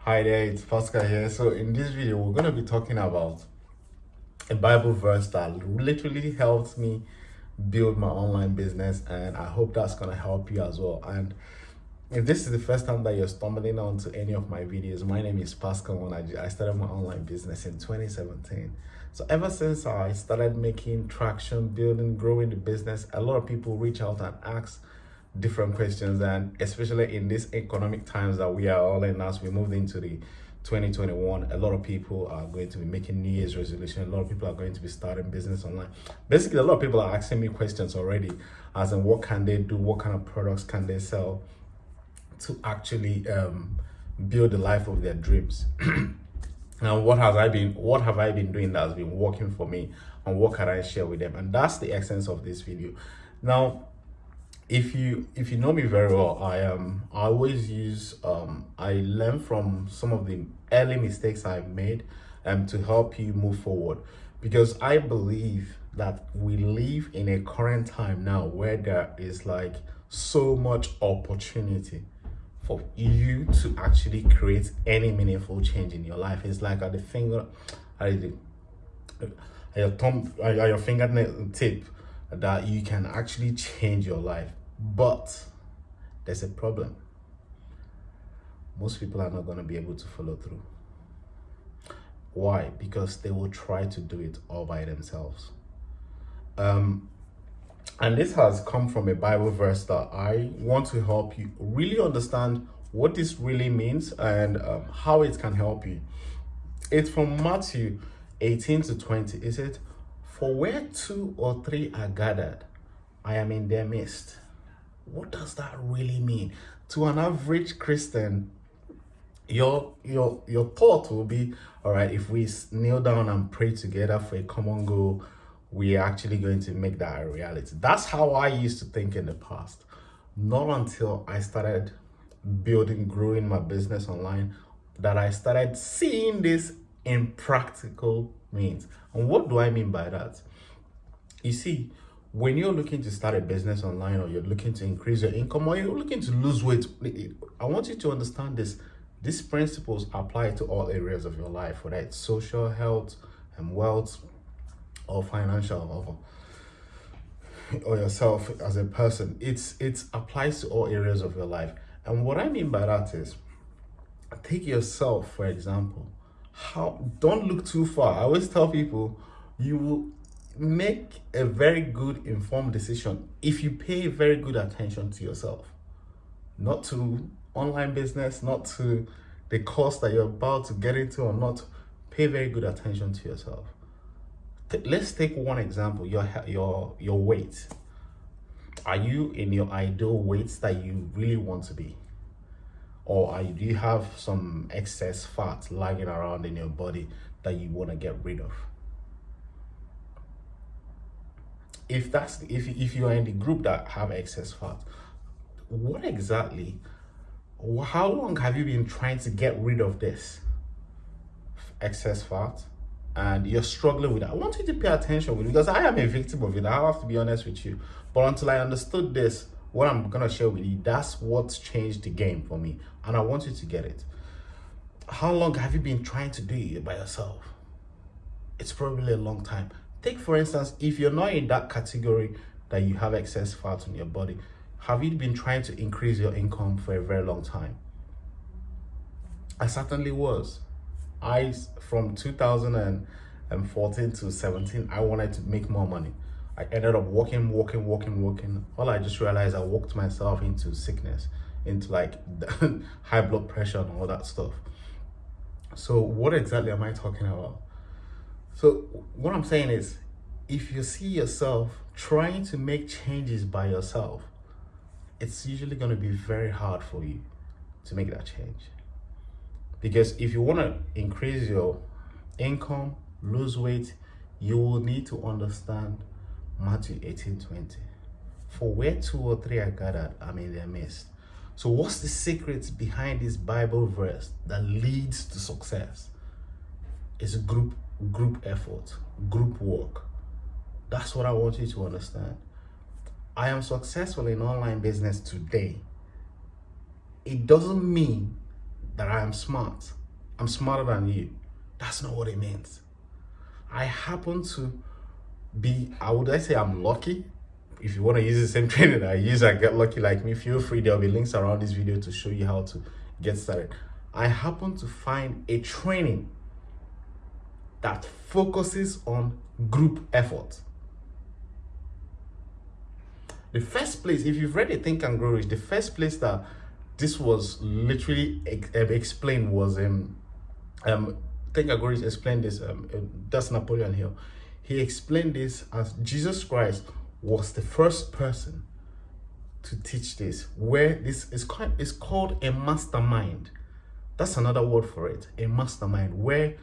Hi there, it's Pascal here. So in this video, we're going to be talking about a Bible verse that literally helped me build my online business, and I hope that's going to help you as well. And if this is the first time that you're stumbling onto any of my videos, my name is Pascal and I started my online business in 2017. So ever since I started making traction, building, growing the business, a lot of people reach out and ask different questions, and especially in these economic times that we are all in as we moved into the 2021, a lot of people are going to be making New Year's resolution. A lot of people are going to be starting business online. Basically, a lot of people are asking me questions already, as in what can they do, what kind of products can they sell to actually build the life of their dreams. And what have I been doing that has been working for me, and what can I share with them? And that's the essence of this video. Now, if you know me very well, I always use I learn from some of the early mistakes I've made to help you move forward, because I believe that we live in a current time now where there is like so much opportunity for you to actually create any meaningful change in your life. It's like at the finger, at the at your thumb, at your fingernail tip, that you can actually change your life. But there's a problem. Most people are not going to be able to follow through. Why? Because they will try to do it all by themselves. And this has come from a Bible verse that I want to help you really understand what this really means, and how it can help you. It's from Matthew 18 to 20. It said, "For where two or three are gathered, I am in their midst." What does that really mean? To an average Christian, your thought will be, all right, if we kneel down and pray together for a common goal, we are actually going to make that a reality. That's how I used to think in the past. Not until I started growing my business online, that I started seeing this in practical means. And what do I mean by that? You see, when you're looking to start a business online, or you're looking to increase your income, or you're looking to lose weight, I want you to understand this. These principles apply to all areas of your life, whether it's social, health, and wealth, or financial, or yourself as a person. It applies to all areas of your life. And what I mean by that is, take yourself for example. Don't look too far. I always tell people, you will make a very good informed decision if you pay very good attention to yourself, not to online business, not to the course that you're about to get into, or not. Pay very good attention to yourself. Let's take one example: your weight. Are you in your ideal weight that you really want to be, or do you have some excess fat lying around in your body that you want to get rid of? If you are in the group that have excess fat, how long have you been trying to get rid of this excess fat, and you're struggling with that? I want you to pay attention with it, because I am a victim of it. I have to be honest with you. But until I understood this, what I'm gonna share with you, that's what's changed the game for me, and I want you to get it. How long have you been trying to do it by yourself? It's probably a long time. Take for instance, if you're not in that category that you have excess fat on your body, have you been trying to increase your income for a very long time? I certainly was. From 2014 to 17, I wanted to make more money. I ended up working. All I just realized, I worked myself into sickness, into like high blood pressure and all that stuff. So what exactly am I talking about? So what I'm saying is, if you see yourself trying to make changes by yourself, it's usually going to be very hard for you to make that change. Because if you want to increase your income, lose weight, you will need to understand Matthew 18:20. For where two or three are gathered, I'm in their midst. So what's the secret behind this Bible verse that leads to success? It's a group effort, group work. That's what I want you to understand. I am successful in online business today. It doesn't mean that I am smart. I'm smarter than you. That's not what it means. I happen to be, I say I'm lucky. If you want to use the same training I use and get lucky like me, feel free. There'll be links around this video to show you how to get started. I happen to find a training that focuses on group effort. The first place, if you've read it, Think and Grow Rich, the first place that this was literally explained was Think and Grow Rich explained this. That's Napoleon Hill. He explained this as Jesus Christ was the first person to teach this, where this is called a mastermind. That's another word for it, a mastermind, where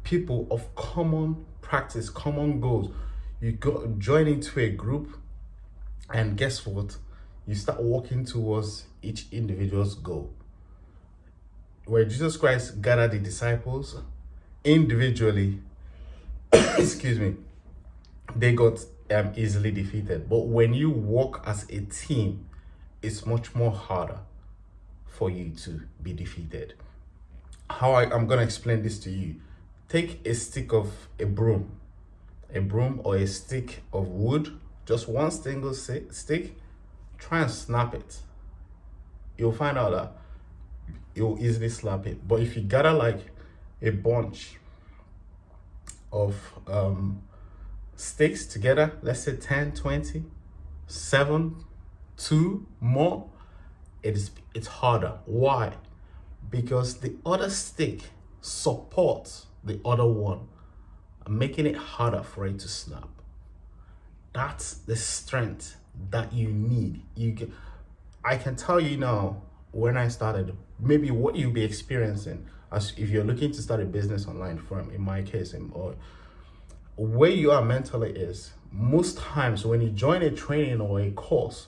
people of common practice, common goals, you go join into a group, and guess what? You start walking towards each individual's goal. Where Jesus Christ gathered the disciples individually, excuse me, they got easily defeated. But when you walk as a team, it's much more harder for you to be defeated. How I'm going to explain this to you. Take a stick of a broom or a stick of wood, just one single stick, try and snap it. You'll find out that you'll easily slap it. But if you gather like a bunch of sticks together, let's say 10, 20, 7, 2 more, it's harder. Why? Because the other stick supports the other one, making it harder for it to snap. That's the strength that you need. I can tell you now, when I started, maybe what you'll be experiencing as if you're looking to start a business online firm, in my case, or where you are mentally is, most times when you join a training or a course,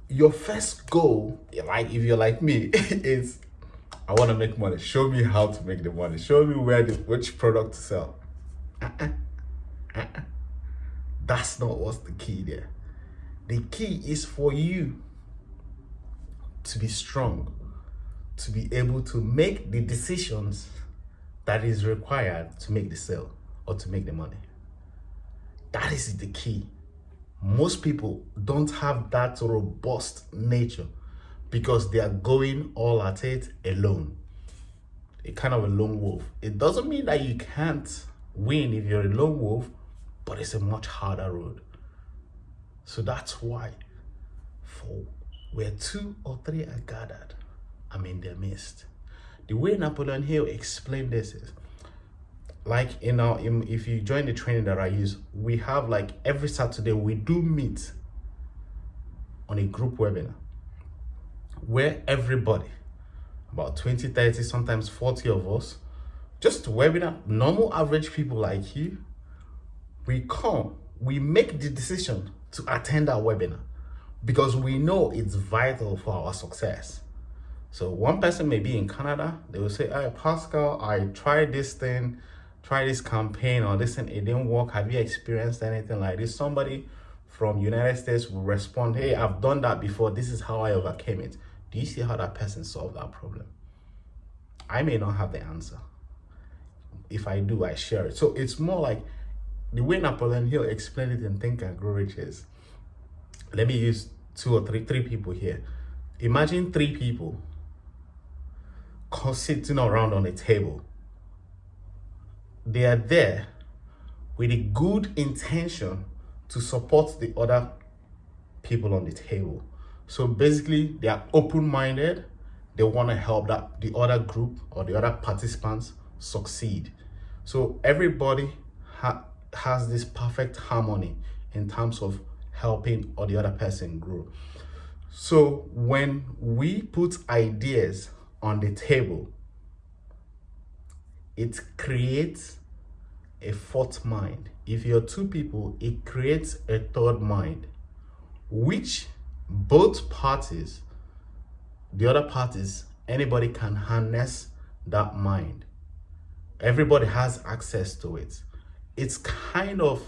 your first goal, like if you're like me, is I want to make money. Show me how to make the money. Show me which product to sell. That's not what's the key there. The key is for you to be strong, to be able to make the decisions that is required to make the sale or to make the money. That is the key. Most people don't have that robust nature because they are going all at it alone. A kind of a lone wolf. It doesn't mean that you can't win if you're a lone wolf, but it's a much harder road. So that's why, for where 2 or 3 are gathered, I'm in their midst. The way Napoleon Hill explained this is, like if you join the training that I use, we have like every Saturday we do meet on a group webinar where everybody, about 20, 30, sometimes 40 of us, just webinar, normal average people like you, we come, we make the decision to attend our webinar because we know it's vital for our success. So one person may be in Canada, they will say, hey, Pascal, I tried this thing, try this campaign or this thing, it didn't work. Have you experienced anything like this? Somebody from United States will respond, hey, I've done that before. This is how I overcame it. Do you see how that person solved that problem? I may not have the answer. If I do, I share it. So it's more like the way Napoleon Hill explained it in Think and Grow Rich is, let me use 2 or 3 people here. Imagine 3 people sitting around on a table. They are there with a good intention to support the other people on the table. So basically, they are open-minded. They want to help that the other group or the other participants succeed. So everybody has this perfect harmony in terms of helping or the other person grow. So when we put ideas on the table, it creates a 4th mind. If you're 2 people, it creates a 3rd mind, which both parties, the other parties, anybody can harness that mind. Everybody has access to it. It's kind of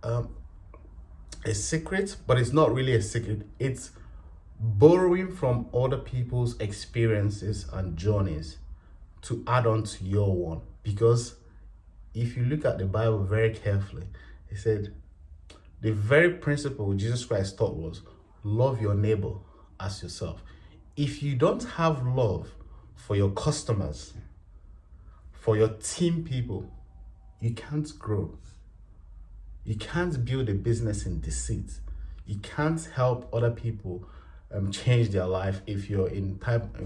a secret, but it's not really a secret. It's borrowing from other people's experiences and journeys to add on to your one. Because if you look at the Bible very carefully, it said the very principle Jesus Christ taught was love your neighbor as yourself. If you don't have love for your customers, for your team people, you can't grow. You can't build a business in deceit. You can't help other people change their life. If you're in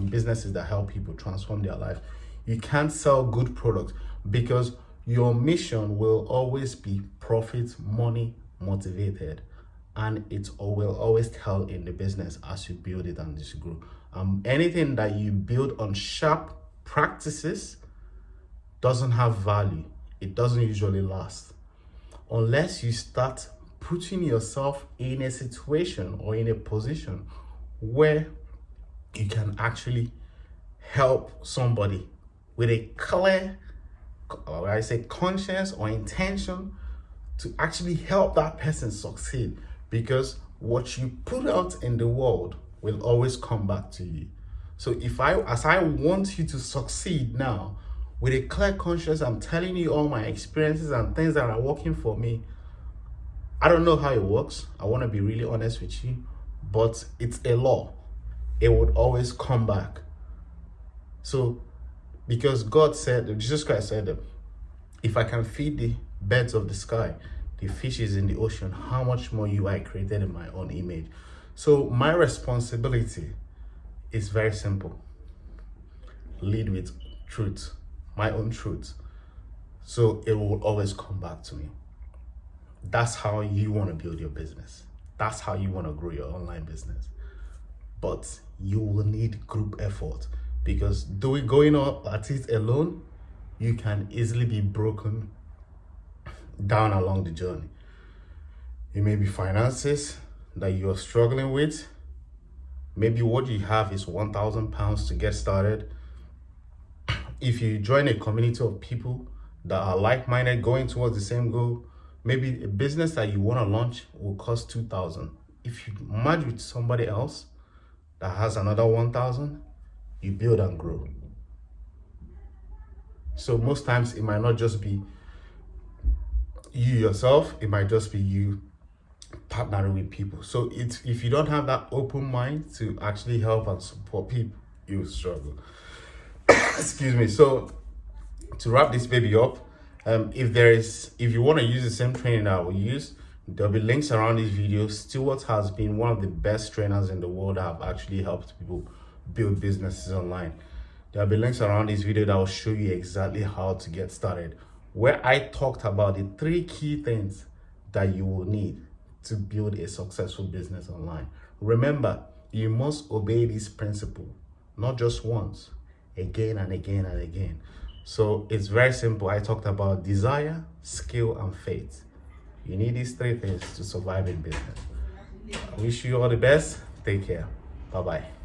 businesses that help people transform their life, you can't sell good products, because your mission will always be profit, money motivated, and it will always tell in the business as you build it and as you grow. Anything that you build on sharp practices doesn't have value. It doesn't usually last unless you start putting yourself in a situation or in a position where you can actually help somebody with a clear, I say, conscience or intention to actually help that person succeed. Because what you put out in the world will always come back to you. So as I want you to succeed now, with a clear conscience, I'm telling you all my experiences and things that are working for me. I don't know how it works. I want to be really honest with you, but it's a law. It would always come back. So, because God said, Jesus Christ said, if I can feed the birds of the sky, the fishes in the ocean, how much more you I created in my own image. So my responsibility is very simple. Lead with truth, my own truth. So it will always come back to me. That's how you want to build your business. That's how you want to grow your online business. But you will need group effort, because going up at it alone, you can easily be broken down along the journey. It may be finances that you're struggling with. Maybe what you have is £1,000 to get started. If you join a community of people that are like-minded, going towards the same goal, maybe a business that you want to launch will cost 2,000. If you merge with somebody else that has another 1,000, you build and grow. So most times it might not just be you yourself, it might just be you partnering with people. So if you don't have that open mind to actually help and support people, you will struggle. Excuse me. So to wrap this baby up, if you want to use the same training that I will use, there'll be links around this video. Stuart has been one of the best trainers in the world that have actually helped people build businesses online. There'll be links around this video that will show you exactly how to get started, where I talked about the 3 key things that you will need to build a successful business online. Remember, you must obey this principle, not just once, again and again and again. So it's very simple. I talked about desire, skill, and faith. You need these 3 things to survive in business. I wish you all the best. Take care. Bye-bye.